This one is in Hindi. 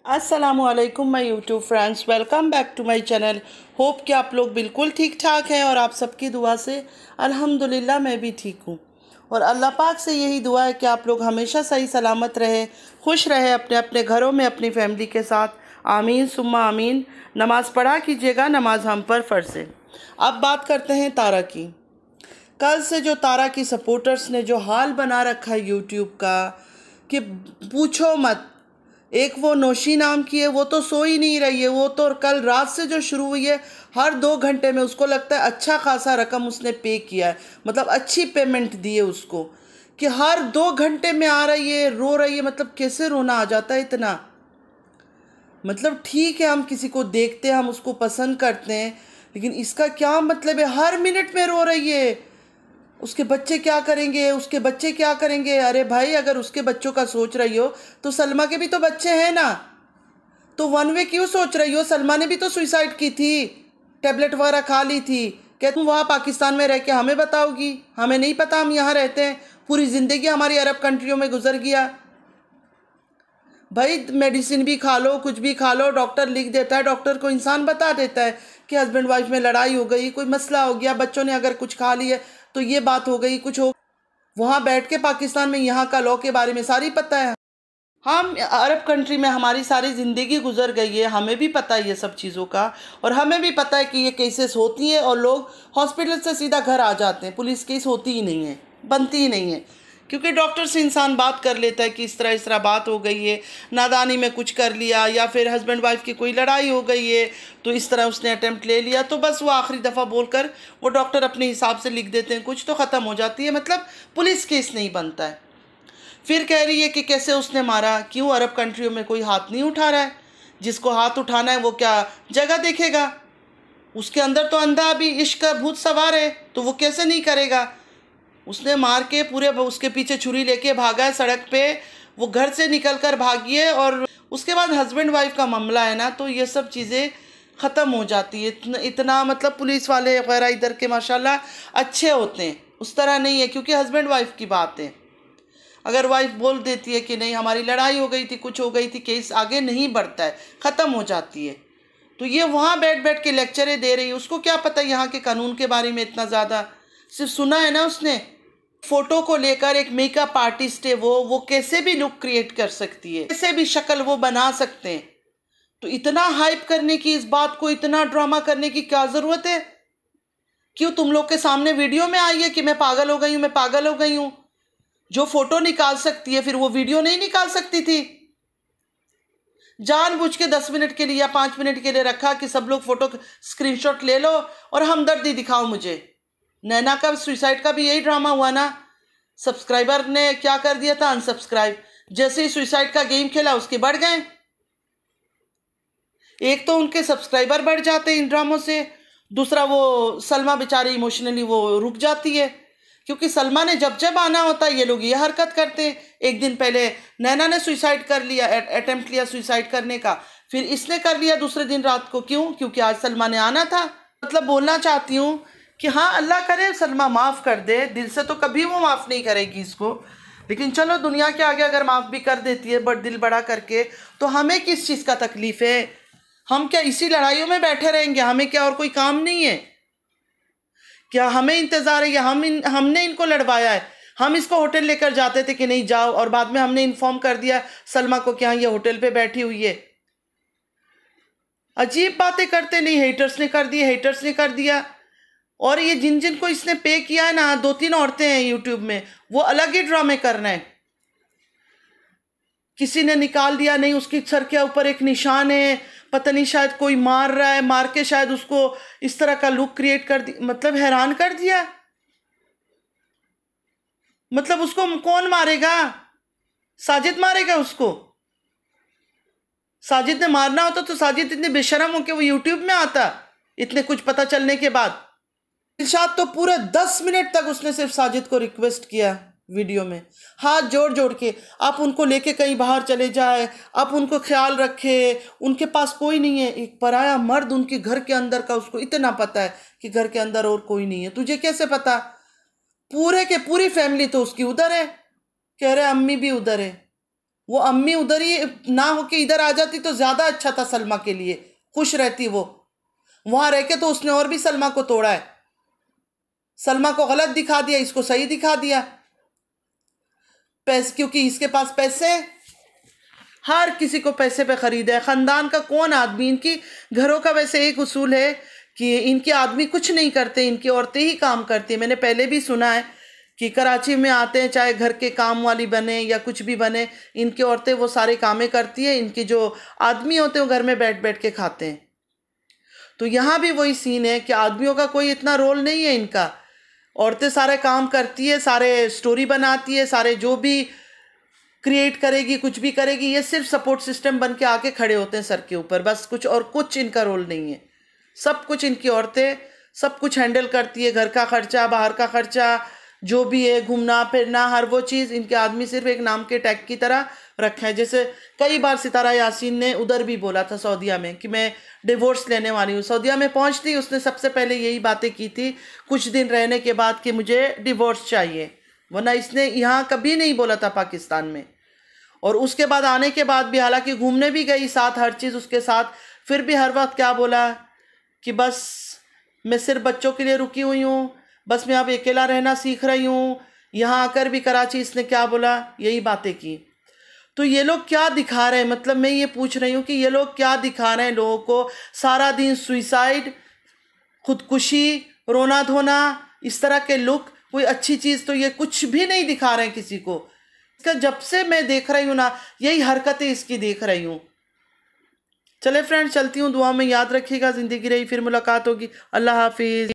अस्सलामुअलैकुम my YouTube friends, welcome back to my channel. Hope कि आप लोग बिल्कुल ठीक ठाक हैं और आप सबकी दुआ से अल्हम्दुलिल्लाह मैं भी ठीक हूँ। और अल्लाह पाक से यही दुआ है कि आप लोग हमेशा सही सलामत रहे, खुश रहे अपने अपने घरों में अपनी फैमिली के साथ। आमीन सुम्मा आमीन। नमाज़ पढ़ा कीजिएगा, नमाज हम पर फ़र्ज़ है। अब बात करते हैं तारा की। कल से जो तारा की सपोर्टर्स ने जो हाल बना रखा है यूट्यूब का कि पूछो मत। एक वो नौशी नाम की है, वो तो सो ही नहीं रही है। वो तो कल रात से जो शुरू हुई है, हर 2 घंटे में उसको लगता है अच्छा खासा रकम उसने पे किया है, मतलब अच्छी पेमेंट दी है उसको, कि हर 2 घंटे में आ रही है, रो रही है। मतलब कैसे रोना आ जाता है इतना। मतलब ठीक है, हम किसी को देखते हैं, हम उसको पसंद करते हैं, लेकिन इसका क्या मतलब है हर मिनट में रो रही है। उसके बच्चे क्या करेंगे, उसके बच्चे क्या करेंगे। अरे भाई, अगर उसके बच्चों का सोच रही हो तो सलमा के भी तो बच्चे हैं ना। तो वन वे क्यों सोच रही हो? सलमा ने भी तो सुसाइड की थी, टेबलेट वगैरह खा ली थी। क्या तुम वहाँ पाकिस्तान में रह के हमें बताओगी? हमें नहीं पता, हम यहाँ रहते हैं, पूरी ज़िंदगी हमारी अरब कंट्रियों में गुजर गया। भाई मेडिसिन भी खा लो, कुछ भी खा लो, डॉक्टर लिख देता है, डॉक्टर को इंसान बता देता है कि हस्बैंड वाइफ में लड़ाई हो गई, कोई मसला हो गया, बच्चों ने अगर कुछ खा लिया तो ये बात हो गई, कुछ हो। वहाँ बैठ के पाकिस्तान में यहाँ का लॉ के बारे में सारी पता है। हम अरब कंट्री में हमारी सारी ज़िंदगी गुजर गई है, हमें भी पता है ये सब चीज़ों का। और हमें भी पता है कि ये केसेस होती हैं और लोग हॉस्पिटल से सीधा घर आ जाते हैं, पुलिस केस होती ही नहीं है, बनती ही नहीं है। क्योंकि डॉक्टर से इंसान बात कर लेता है कि इस तरह बात हो गई है, नादानी में कुछ कर लिया, या फिर हस्बैंड वाइफ की कोई लड़ाई हो गई है तो इस तरह उसने अटेम्प्ट ले लिया, तो बस वो आखिरी दफ़ा बोलकर वो डॉक्टर अपने हिसाब से लिख देते हैं कुछ, तो ख़त्म हो जाती है। मतलब पुलिस केस नहीं बनता है। फिर कह रही है कि कैसे उसने मारा, क्यों अरब कंट्रियों में कोई हाथ नहीं उठा रहा है? जिसको हाथ उठाना है वो क्या जगह देखेगा? उसके अंदर तो अंधा अभी इश्क का भूत सवार है, तो वो कैसे नहीं करेगा? उसने मार के पूरे उसके पीछे छुरी लेके भागा है सड़क पे, वो घर से निकल कर भागी है। और उसके बाद हस्बैंड वाइफ का मामला है ना, तो ये सब चीज़ें ख़त्म हो जाती है। इतना मतलब पुलिस वाले वगैरह इधर के माशाल्लाह अच्छे होते हैं, उस तरह नहीं है, क्योंकि हस्बैंड वाइफ की बात है। अगर वाइफ बोल देती है कि नहीं हमारी लड़ाई हो गई थी, कुछ हो गई थी, केस आगे नहीं बढ़ता है, ख़त्म हो जाती है। तो ये वहाँ बैठ बैठ के लेक्चरें दे रही है। उसको क्या पता यहाँ के कानून के बारे में इतना ज़्यादा, सिर्फ सुना है ना उसने। फ़ोटो को लेकर एक मेकअप आर्टिस्ट है, वो कैसे भी लुक क्रिएट कर सकती है, कैसे भी शक्ल वो बना सकते हैं। तो इतना हाइप करने की, इस बात को इतना ड्रामा करने की क्या ज़रूरत है? क्यों तुम लोग के सामने वीडियो में आई है कि मैं पागल हो गई हूँ, मैं पागल हो गई हूँ? जो फोटो निकाल सकती है फिर वो वीडियो नहीं निकाल सकती थी? जानबूझ के 10 मिनट के लिए या 5 मिनट के लिए रखा कि सब लोग फोटो स्क्रीनशॉट ले लो और हमदर्दी दिखाओ मुझे। नैना का सुसाइड का भी यही ड्रामा हुआ ना। सब्सक्राइबर ने क्या कर दिया था, अनसब्सक्राइब। जैसे ही सुसाइड का गेम खेला उसके बढ़ गए। एक तो उनके सब्सक्राइबर बढ़ जाते हैं इन ड्रामों से, दूसरा वो सलमा बेचारी इमोशनली वो रुक जाती है, क्योंकि सलमा ने जब जब आना होता है ये लोग ये हरकत करते हैं। एक दिन पहले नैना ने सुसाइड कर लिया, अटेम्प्ट लिया सुसाइड करने का, फिर इसने कर लिया दूसरे दिन रात को। क्यों? क्योंकि आज सलमा ने आना था। मतलब बोलना चाहती हूँ कि हाँ, अल्लाह करे सलमा माफ़ कर दे, दिल से तो कभी वो माफ़ नहीं करेगी इसको, लेकिन चलो दुनिया के आगे अगर माफ़ भी कर देती है बट दिल बड़ा करके, तो हमें किस चीज़ का तकलीफ़ है? हम क्या इसी लड़ाइयों में बैठे रहेंगे? हमें क्या और कोई काम नहीं है क्या? हमें इंतज़ार है या हमने इनको लड़वाया है? हम इसको होटल लेकर जाते थे कि नहीं जाओ, और बाद में हमने इन्फॉर्म कर दिया सलमा को कि हाँ ये होटल पे बैठी हुई है। अजीब बातें करते नहीं, हेटर्स ने कर दिया, हेटर्स ने कर दिया। और ये जिन जिन को इसने पे किया है ना, 2-3 औरतें हैं यूट्यूब में, वो अलग ही ड्रामे कर रहे हैं। किसी ने निकाल दिया, नहीं उसकी सर के ऊपर एक निशान है, पता नहीं शायद कोई मार रहा है, मार के शायद उसको इस तरह का लुक क्रिएट कर दिया। मतलब हैरान कर दिया। मतलब उसको कौन मारेगा? साजिद मारेगा उसको? साजिद ने मारना होता तो साजिद इतने बेशरम हो के वो यूट्यूब में आता, इतने कुछ पता चलने के बाद। दिलशाद तो पूरे 10 मिनट तक उसने सिर्फ साजिद को रिक्वेस्ट किया वीडियो में, हाथ जोड़ जोड़ के, आप उनको लेके कहीं बाहर चले जाए, आप उनको ख्याल रखे, उनके पास कोई नहीं है। एक पराया मर्द उनके घर के अंदर का, उसको इतना पता है कि घर के अंदर और कोई नहीं है। तुझे कैसे पता? पूरे के पूरी फैमिली तो उसकी उधर है, कह रहे अम्मी भी उधर है। वो अम्मी उधर ही ना होके इधर आ जाती तो ज़्यादा अच्छा था सलमा के लिए, खुश रहती वो। वहाँ रह के तो उसने और भी सलमा को तोड़ा है, सलमा को गलत दिखा दिया, इसको सही दिखा दिया। पैसे, क्योंकि इसके पास पैसे, हर किसी को पैसे पे खरीदा है। ख़ानदान का कौन आदमी, इनकी घरों का वैसे एक उसूल है कि इनके आदमी कुछ नहीं करते, इनकी औरतें ही काम करती हैं। मैंने पहले भी सुना है कि कराची में आते हैं, चाहे घर के काम वाली बने या कुछ भी बने, इनकी औरतें वो सारे कामें करती हैं, इनके जो आदमी होते हैं वो घर में बैठ बैठ के खाते हैं। तो यहाँ भी वही सीन है कि आदमियों का कोई इतना रोल नहीं है इनका, औरतें सारे काम करती है, सारे स्टोरी बनाती है, सारे जो भी क्रिएट करेगी, कुछ भी करेगी, ये सिर्फ सपोर्ट सिस्टम बन के आके खड़े होते हैं सर के ऊपर, बस कुछ और कुछ इनका रोल नहीं है। सब कुछ इनकी औरतें सब कुछ हैंडल करती है, घर का खर्चा, बाहर का खर्चा, जो भी है, घूमना फिरना, हर वो चीज़ इनके आदमी सिर्फ एक नाम के टैग की तरह रखा है। जैसे कई बार सितारा यासीन ने उधर भी बोला था सऊदीया में कि मैं डिवोर्स लेने वाली हूँ। सऊदीया में पहुँचती उसने सबसे पहले यही बातें की थी कुछ दिन रहने के बाद कि मुझे डिवोर्स चाहिए, वरना इसने यहाँ कभी नहीं बोला था पाकिस्तान में। और उसके बाद आने के बाद भी, हालांकि घूमने भी गई साथ, हर चीज़ उसके साथ, फिर भी हर वक्त क्या बोला कि बस मैं सिर्फ बच्चों के लिए रुकी हुई हूँ, बस मैं अब अकेला रहना सीख रही हूँ। यहाँ आकर भी कराची इसने क्या बोला, यही बातें की। तो ये लोग क्या दिखा रहे हैं, मतलब मैं ये पूछ रही हूँ कि ये लोग क्या दिखा रहे हैं लोगों को? सारा दिन सुइसाइड, खुदकुशी, रोना धोना, इस तरह के लुक, कोई अच्छी चीज़ तो ये कुछ भी नहीं दिखा रहे हैं किसी को। इसका जब से मैं देख रही हूँ ना, यही हरकतें इसकी देख रही हूँ। चले फ्रेंड, चलती हूँ, दुआ में याद रखिएगा। ज़िंदगी रही फिर मुलाकात होगी। अल्लाह हाफिज़।